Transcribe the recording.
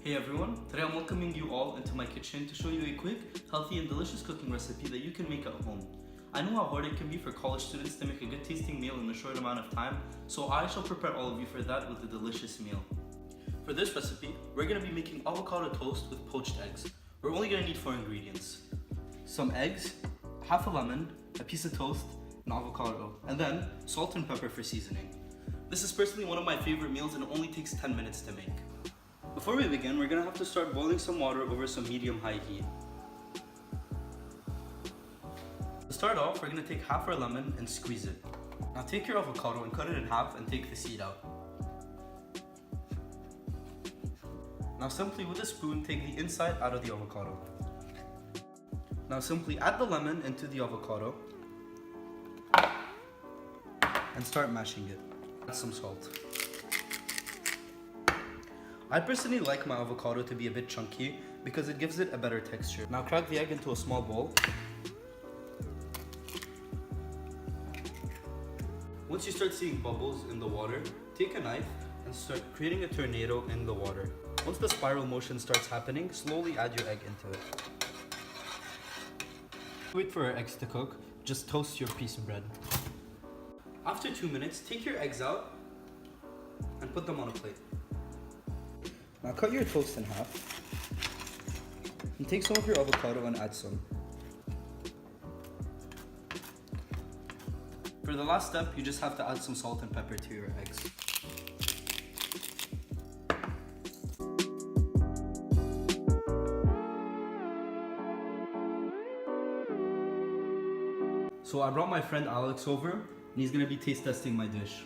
Hey everyone, today I'm welcoming you all into my kitchen to show you a quick, healthy and delicious cooking recipe that you can make at home. I know how hard it can be for college students to make a good tasting meal in a short amount of time, so I shall prepare all of you for that with a delicious meal. For this recipe, we're going to be making avocado toast with poached eggs. We're only going to need 4 ingredients. Some eggs, half a lemon, a piece of toast, an avocado, and then salt and pepper for seasoning. This is personally one of my favorite meals and it only takes 10 minutes to make. Before we begin, we're going to have to start boiling some water over some medium-high heat. To start off, we're going to take half our lemon and squeeze it. Now take your avocado and cut it in half and take the seed out. Now simply with a spoon, take the inside out of the avocado. Now simply add the lemon into the avocado and start mashing it. Add some salt. I personally like my avocado to be a bit chunky because it gives it a better texture. Now crack the egg into a small bowl. Once you start seeing bubbles in the water, take a knife and start creating a tornado in the water. Once the spiral motion starts happening, slowly add your egg into it. Wait for our eggs to cook, just toast your piece of bread. After 2 minutes, take your eggs out and put them on a plate. Now cut your toast in half and take some of your avocado and add some. For the last step, you just have to add some salt and pepper to your eggs. So I brought my friend Alex over and he's going to be taste testing my dish.